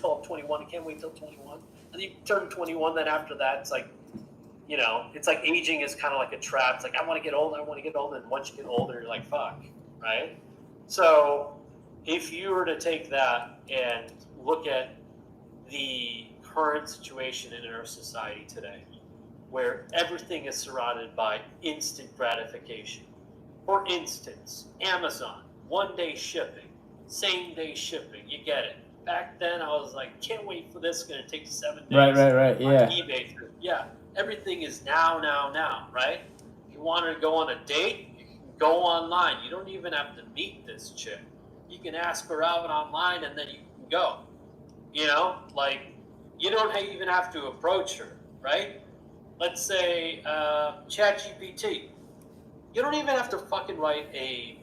until I'm 21. I can't wait till 21. And you turn 21, then after that, it's like, it's like aging is kind of like a trap. It's like, I want to get old, and once you get older, you're like, fuck, right? So if you were to take that and look at the current situation in our society today, where everything is surrounded by instant gratification. For instance, Amazon, 1-day shipping, same-day shipping, you get it. Back then, I was like, can't wait for this, it's going to take 7 days. Right, yeah. On eBay, yeah, everything is now, right? You want to go on a date, you can go online. You don't even have to meet this chick. You can ask her out online, and then you can go. You don't even have to approach her, right? Let's say ChatGPT. You don't even have to fucking write a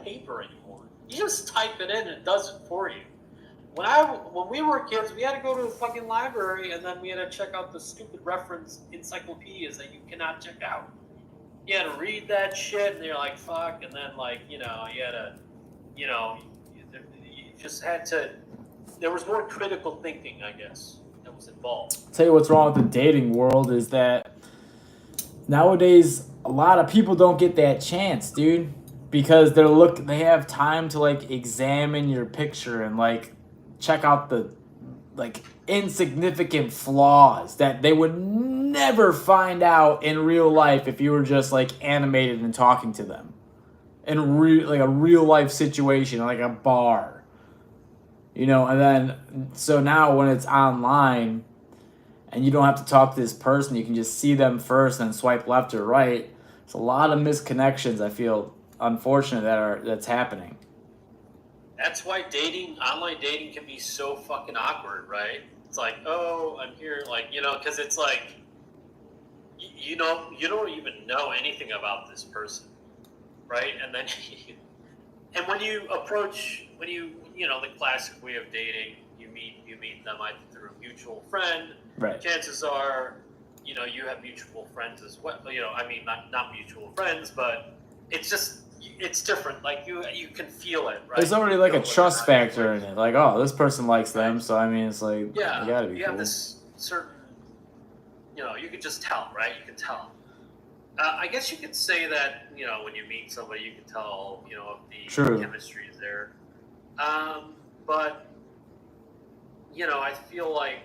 paper anymore. You just type it in and it does it for you. When we were kids, we had to go to the fucking library and then we had to check out the stupid reference encyclopedias that you cannot check out. You had to read that shit and you're like, fuck, and then you had to, you just had to, there was more critical thinking, I guess, that was involved. I'll tell you what's wrong with the dating world is that nowadays a lot of people don't get that chance, dude, because they have time to examine your picture and check out the insignificant flaws that they would never find out in real life if you were just animated and talking to them in a real life situation, like a bar. And then, so now when it's online and you don't have to talk to this person, you can just see them first and swipe left or right. It's a lot of misconnections, I feel, unfortunate that's happening. That's why online dating can be so fucking awkward, right? It's like, oh, I'm here, because it's like, you don't even know anything about this person, right? And then, and when you approach, the classic way of dating, you meet them either through a mutual friend. Right. Chances are, you have mutual friends as well. Not mutual friends, but it's different. You can feel it, right? There's already a trust factor in it. Oh, this person likes them, so it's you gotta be you cool. have this certain, you could just tell, right? You can tell. I guess you could say that, when you meet somebody, you can tell, if the chemistry is there. But, I feel like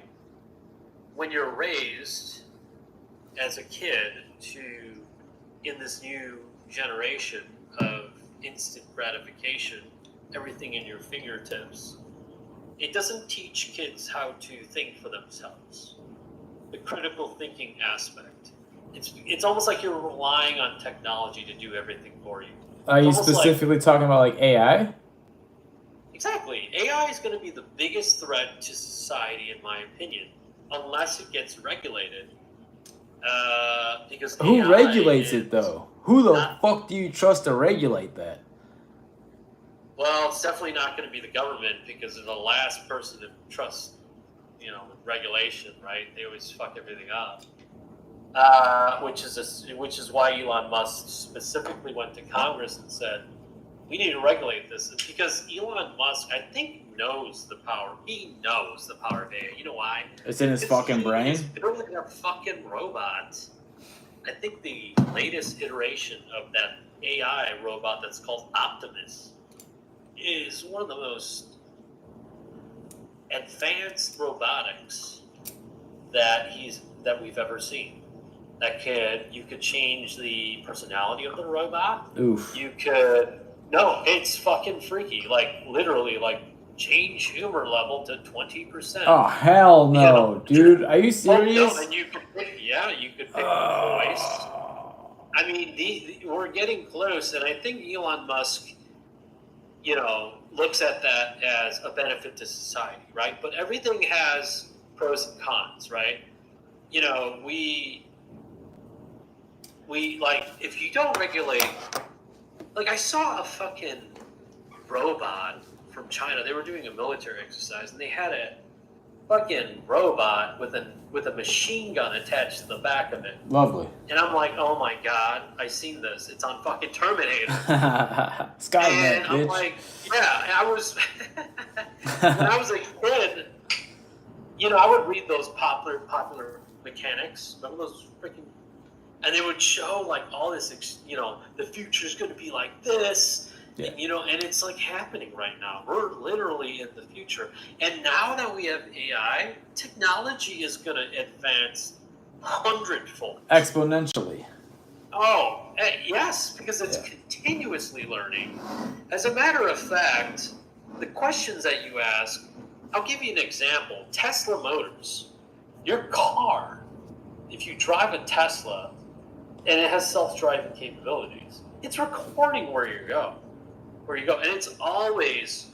when you're raised as a kid in this new generation of instant gratification, everything in your fingertips, it doesn't teach kids how to think for themselves. The critical thinking aspect. It's almost like you're relying on technology to do everything for you. Are you specifically talking about AI? Exactly. AI is going to be the biggest threat to society, in my opinion, unless it gets regulated. Because who regulates it though? Who the fuck do you trust to regulate that? Well, it's definitely not going to be the government because they're the last person to trust, with regulation, right? They always fuck everything up. Which is why Elon Musk specifically went to Congress and said, we need to regulate this. It's because Elon Musk, I think, knows the power. He knows the power of AI. You know why? It's in his fucking brain? He's building a fucking robot. I think the latest iteration of that AI robot that's called Optimus is one of the most advanced robotics that we've ever seen. You could change the personality of the robot. Oof. No, it's fucking freaky. Literally, change humor level to 20%. Oh, hell no, dude. Are you serious? No, and you could pick the voice. I mean, we're getting close, and I think Elon Musk, looks at that as a benefit to society, right? But everything has pros and cons, right? If you don't regulate, I saw a fucking robot from China. They were doing a military exercise, and they had a fucking robot with a machine gun attached to the back of it. Lovely. And I'm like, oh my god, I seen this. It's on fucking Terminator. Skynet, and I'm bitch. like, yeah. I was when I was a kid, I would read those popular mechanics. Remember those freaking, and they would show like all this, the future's going to be like this, Yeah. and and it's like happening right now. We're literally in the future, and now that we have AI, technology is going to advance hundredfold. Exponentially. Oh, yes, because it's continuously learning. As a matter of fact, the questions that you ask, I'll give you an example. Tesla Motors, your car, if you drive a Tesla and it has self-driving capabilities, it's recording where you go. And it's always